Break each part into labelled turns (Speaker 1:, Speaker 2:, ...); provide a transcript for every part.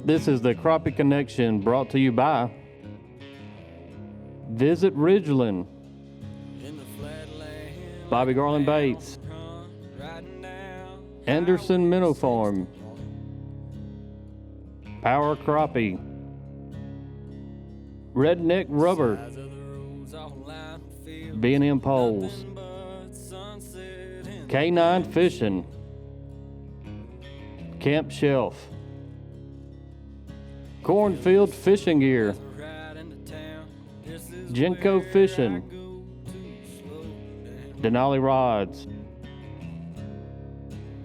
Speaker 1: This is the Crappie Connection, brought to you by Visit Ridgeland, Bobby Garland Baits, Anderson Minnow Farm, Power Crappie, Redneck Rubber, B&M Poles, K9 Fishing, Camp Shelf, Cornfield Fishing Gear, Jenko Fishing, Denali Rods,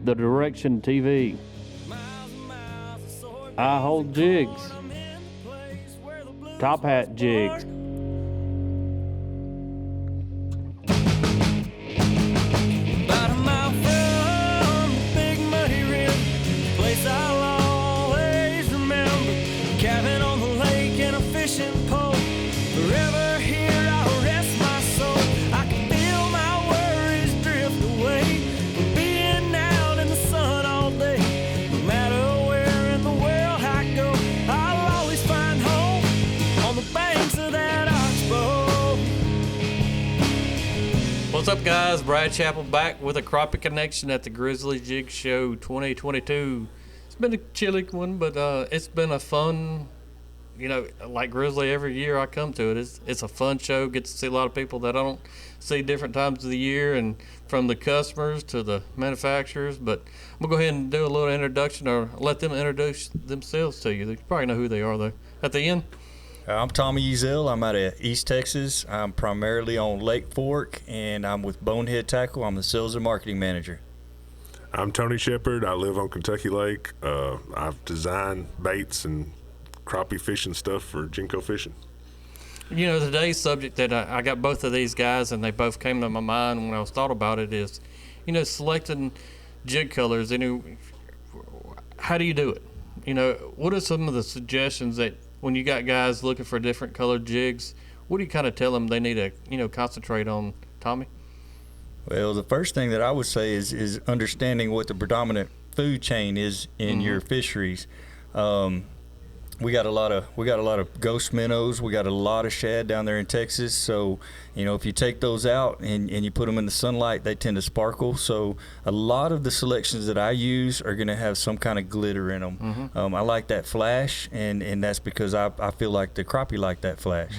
Speaker 1: The Direction TV, I Hold Jigs, Top Hat Jigs, What's up, guys? Brad Chappell back with a Crappie Connection at the Grizzly Jig Show 2022. It's been a chilly one, but it's been a fun, like Grizzly every year I come to it. It's a fun show. Get to see a lot of people that I don't see different times of the year, and from the customers to the manufacturers. But I'm going to go ahead and do a little introduction, or let them introduce themselves to you. You probably know who they are, though, at the end.
Speaker 2: I'm Tommy Ezell. I'm out of East Texas. I'm primarily on Lake Fork, and I'm with Bonehead Tackle. I'm the sales and marketing manager.
Speaker 3: I'm Tony Shepard. I live on Kentucky Lake. I've designed baits and crappie fishing stuff for Jenko fishing.
Speaker 1: Today's subject that I got both of these guys, and they both came to my mind when I was thought about it, is, selecting jig colors. How do you do it? What are some of the suggestions that, when you got guys looking for different colored jigs, what do you kind of tell them they need to, concentrate on, Tommy?
Speaker 2: Well, the first thing that I would say is understanding what the predominant food chain is in your fisheries. We got a lot of ghost minnows. We got a lot of shad down there in Texas. So, if you take those out and you put them in the sunlight, they tend to sparkle. So a lot of the selections that I use are going to have some kind of glitter in them. I like that flash, and that's because I feel like the crappie like that flash.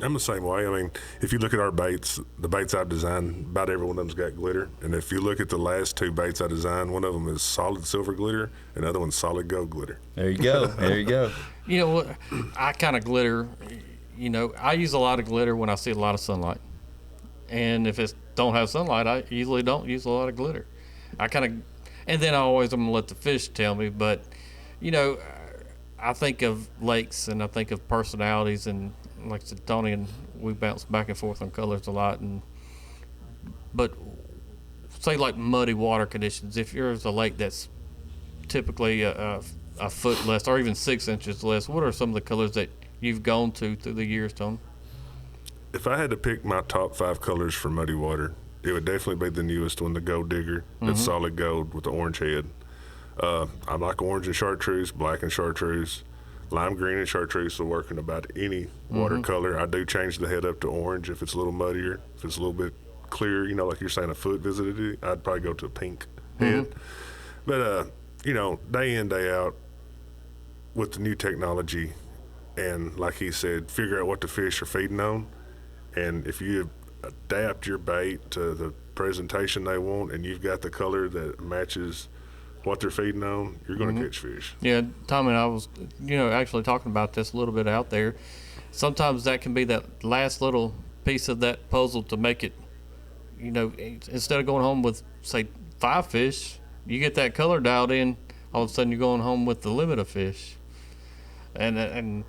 Speaker 3: I'm the same way. I mean, if you look at our baits, the baits I've designed, about every one of them's got glitter. And if you look at the last two baits I designed, one of them is solid silver glitter, and the other one's solid gold glitter.
Speaker 2: There you go. There you go.
Speaker 1: You know what? I kind of glitter. I use a lot of glitter when I see a lot of sunlight. And if it don't have sunlight, I usually don't use a lot of glitter. And then I'm going to let the fish tell me. But, I think of lakes, and I think of personalities, and like I said, Tony and we bounce back and forth on colors a lot. But say like muddy water conditions, if there's a lake that's typically a foot less, or even 6 inches less, what are some of the colors that you've gone to through the years, Tony?
Speaker 3: If I had to pick my top 5 colors for muddy water, it would definitely be the newest one, the Gold Digger. It's solid gold with the orange head. I like orange and chartreuse, black and chartreuse. Lime green and chartreuse will work in about any watercolor. I do change the head up to orange if it's a little muddier. If it's a little bit clear, like you're saying a foot visited it, I'd probably go to a pink head. But, day in, day out, with the new technology, and like he said, figure out what the fish are feeding on. And if you adapt your bait to the presentation they want, and you've got the color that matches what they're feeding on, you're going to catch fish.
Speaker 1: Yeah, Tommy and I was, actually talking about this a little bit out there. Sometimes that can be that last little piece of that puzzle to make it, instead of going home with, say, 5 fish, you get that color dialed in, all of a sudden you're going home with the limit of fish. And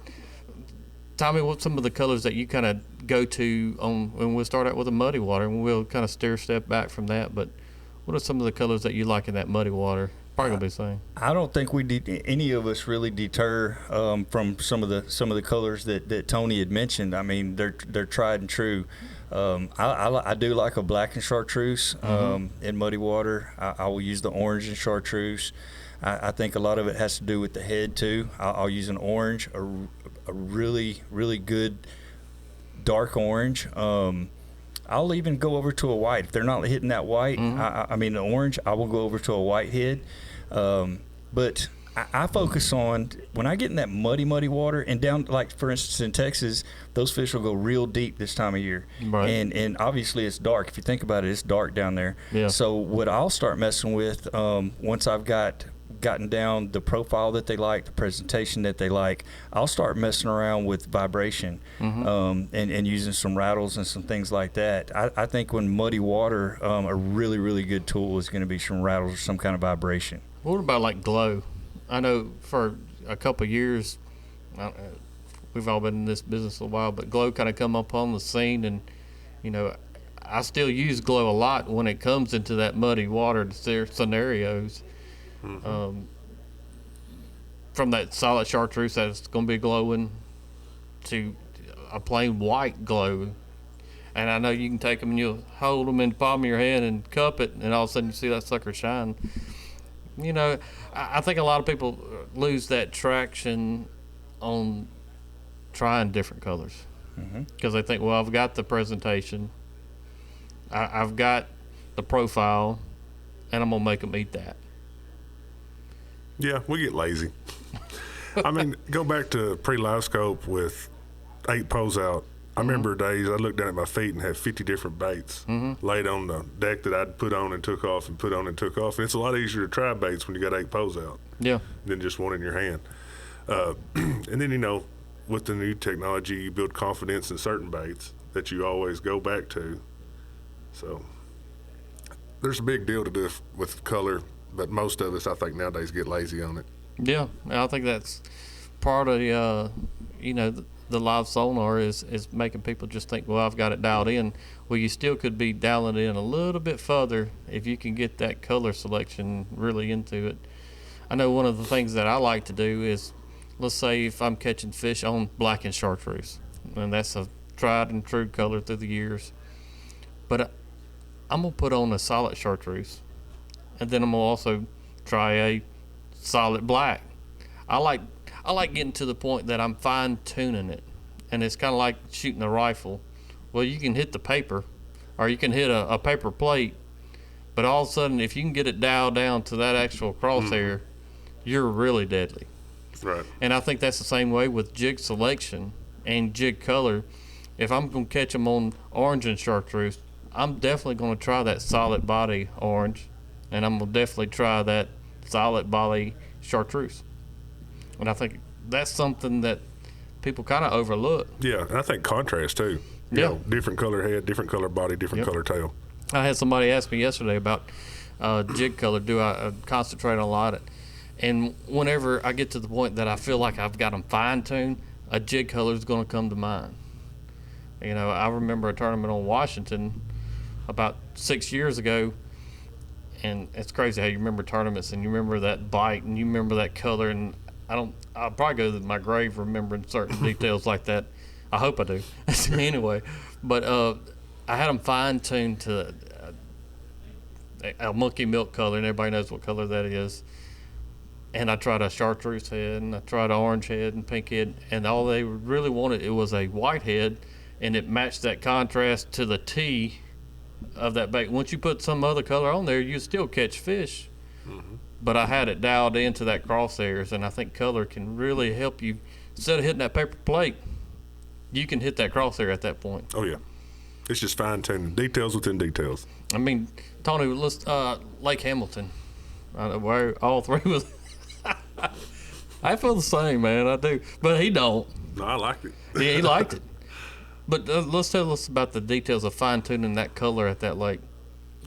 Speaker 1: Tommy, what's some of the colors that you kind of go to on, and we'll start out with the muddy water, and we'll kind of step back from that, but what are some of the colors that you like in that muddy water? Probably gonna be the same.
Speaker 2: I don't think any of us really deter from some of the colors that Tony had mentioned. I mean, they're tried and true. I do like a black and chartreuse in muddy water. I will use the orange and chartreuse. I think a lot of it has to do with the head too. I'll use an orange, a really, really good dark orange. I'll even go over to a white. If they're not hitting that white, I mean the orange, I will go over to a white head. But I focus on when I get in that muddy water and down, like for instance in Texas, those fish will go real deep this time of year.
Speaker 1: Right.
Speaker 2: And obviously it's dark. If you think about it, it's dark down there.
Speaker 1: Yeah.
Speaker 2: So what I'll start messing with once I've gotten down the profile that they like, the presentation that they like, I'll start messing around with vibration and using some rattles and some things like that. I think when muddy water, a really, really good tool is going to be some rattles or some kind of vibration.
Speaker 1: What about like glow? I know for a couple of years, we've all been in this business a while, but glow kind of come up on the scene, and you know, I still use glow a lot when it comes into that muddy water scenarios. From that solid chartreuse that's going to be glowing to a plain white glow, and I know you can take them and you'll hold them in the palm of your hand and cup it, and all of a sudden you see that sucker shine. You know, I think a lot of people lose that traction on trying different colors because they think, well, I've got the presentation, I've got the profile, and I'm gonna make them eat that.
Speaker 3: Yeah, we get lazy. I mean, go back to pre-live scope with 8 poles out. I remember days I looked down at my feet and had 50 different baits laid on the deck that I'd put on and took off and put on and took off. And it's a lot easier to try baits when you got 8 poles out than just one in your hand. And then, you know, with the new technology, you build confidence in certain baits that you always go back to. So there's a big deal to do with color, but most of us, I think, nowadays get lazy on it.
Speaker 1: Yeah, I think that's part of you know, the live sonar is making people just think, well, I've got it dialed in. Well, you still could be dialing it in a little bit further if you can get that color selection really into it. I know one of the things that I like to do is, let's say if I'm catching fish on black and chartreuse, and that's a tried and true color through the years, but I'm gonna put on a solid chartreuse, and then I'm gonna also try a solid black. I like getting to the point that I'm fine tuning it, and it's kind of like shooting a rifle. Well, you can hit the paper, or you can hit a paper plate, but all of a sudden, if you can get it dialed down to that actual crosshair, you're really deadly.
Speaker 3: Right.
Speaker 1: And I think that's the same way with jig selection and jig color. If I'm going to catch them on orange and chartreuse, I'm definitely going to try that solid body orange, and I'm going to definitely try that solid body chartreuse. And I think that's something that people kind of overlook.
Speaker 3: Yeah, and I think contrast too. You know, different color head, different color body, different color tail.
Speaker 1: I had somebody ask me yesterday about jig color. Do I concentrate a lot? And whenever I get to the point that I feel like I've got them fine-tuned, a jig color is going to come to mind. You know, I remember a tournament on Washington about 6 years ago, and it's crazy how you remember tournaments and you remember that bite and you remember that color, and I'll probably go to my grave remembering certain details like that. I hope I do. Anyway, but I had them fine-tuned to a monkey milk color, and everybody knows what color that is. And I tried a chartreuse head, and I tried an orange head and pink head, and all they really wanted, it was a white head, and it matched that contrast to the T of that bait. Once you put some other color on there, you still catch fish. But I had it dialed into that crosshairs, and I think color can really help you. Instead of hitting that paper plate, you can hit that crosshair at that point.
Speaker 3: Oh, yeah. It's just fine-tuning. Details within details.
Speaker 1: I mean, Tony, let's Lake Hamilton. Where all three was. I feel the same, man. I do. But he don't.
Speaker 3: No, I liked it.
Speaker 1: Yeah, he liked it. But let's tell us about the details of fine-tuning that color at that lake.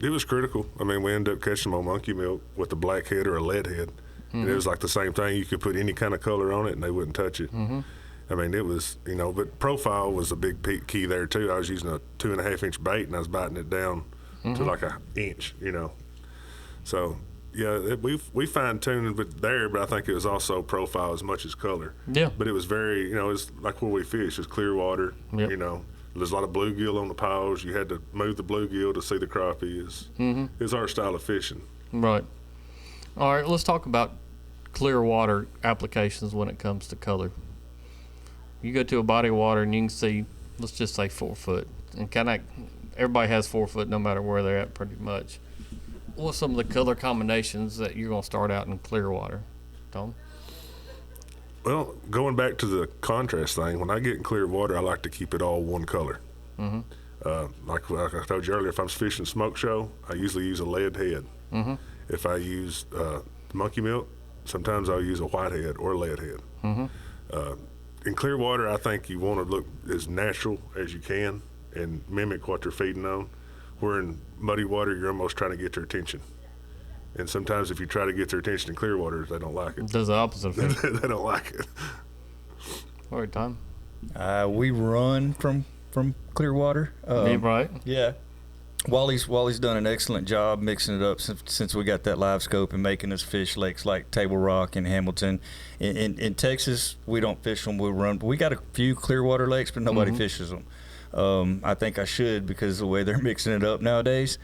Speaker 3: It was critical. I mean, we ended up catching them on monkey milk with a black head or a lead head. And it was like the same thing. You could put any kind of color on it, and they wouldn't touch it. I mean, it was, you know, but profile was a big key there, too. I was using a 2.5-inch bait, and I was biting it down to like an inch, you know. So, yeah, we fine-tuned it there, but I think it was also profile as much as color.
Speaker 1: Yeah.
Speaker 3: But it was very, you know, it's like where we fish. It's clear water, you know, There's a lot of bluegill on the piles. You had to move the bluegill to see the crappie. Is our style of fishing.
Speaker 1: Right. All right, let's talk about clear water applications when it comes to color. You go to a body of water and you can see, let's just say 4 foot, and everybody has 4 foot no matter where they're at pretty much. What's some of the color combinations that you're going to start out in clear water, Tom?
Speaker 3: Well, going back to the contrast thing, when I get in clear water, I like to keep it all one color. Like I told you earlier, if I'm fishing smoke show, I usually use a lead head. If I use monkey milk, sometimes I'll use a white head or a lead head. In clear water, I think you want to look as natural as you can and mimic what they're feeding on. Where in muddy water, you're almost trying to get their attention. And sometimes if you try to get their attention in clear water, they don't like it.
Speaker 1: It does the opposite effect.
Speaker 3: They don't like it.
Speaker 1: All right, Tom.
Speaker 2: We run from clear water.
Speaker 1: Right.
Speaker 2: Yeah. Wally's done an excellent job mixing it up since we got that live scope and making us fish lakes like Table Rock and Hamilton. In Texas, we don't fish them. We run. We got a few clear water lakes, but nobody fishes them. I think I should because of the way they're mixing it up nowadays.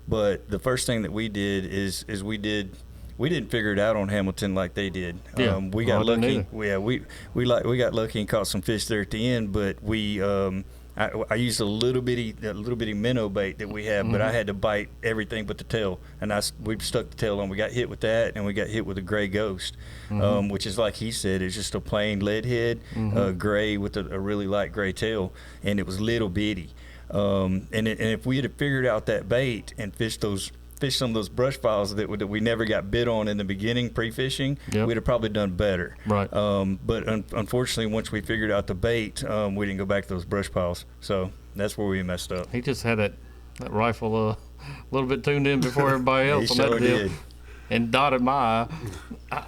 Speaker 2: But the first thing that we did is we didn't figure it out on Hamilton like they did.
Speaker 1: Yeah.
Speaker 2: We got lucky. We got lucky and caught some fish there at the end, but we I used a little bitty minnow bait that we have, but I had to bite everything but the tail, and we stuck the tail on. We got hit with that, and we got hit with a gray ghost, which is like he said, it's just a plain lead head, gray with a really light gray tail, and it was little bitty. And if we had figured out that bait and fished some of those brush piles that we never got bit on in the beginning pre-fishing, we'd have probably done better.
Speaker 1: Right.
Speaker 2: But unfortunately, once we figured out the bait, we didn't go back to those brush piles. So that's where we messed up.
Speaker 1: He just had that rifle a little bit tuned in before everybody else on that deal. And dotted my eye.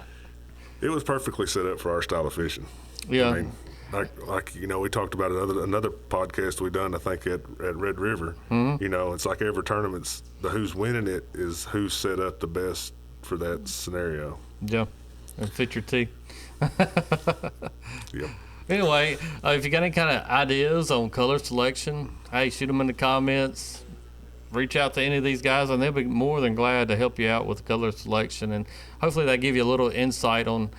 Speaker 3: It was perfectly set up for our style of fishing.
Speaker 1: Yeah.
Speaker 3: I mean, like we talked about another podcast we done, I think at Red River. It's like every tournament's the who's winning it is who's set up the best for that scenario.
Speaker 1: Yeah, and fit your tee.
Speaker 3: Yep.
Speaker 1: Anyway, if you got any kind of ideas on color selection, hey, shoot them in the comments. Reach out to any of these guys, and they'll be more than glad to help you out with color selection. And hopefully they give you a little insight on,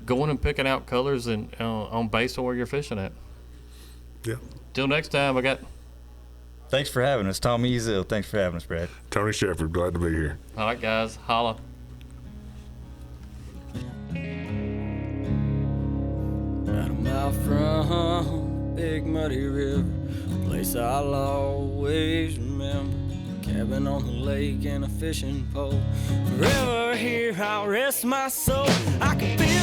Speaker 1: going and picking out colors and on based on where you're fishing at.
Speaker 3: Yeah.
Speaker 1: Till next time,
Speaker 2: Thanks for having us, Tommy Ezell. Thanks for having us, Brad.
Speaker 3: Tony Sheppard, glad to be here.
Speaker 1: All right, guys, holla.
Speaker 4: About a mile from Big Muddy River, a place I'll always remember. Cabin on the lake and a fishing pole. Forever here I'll rest my soul. I can feel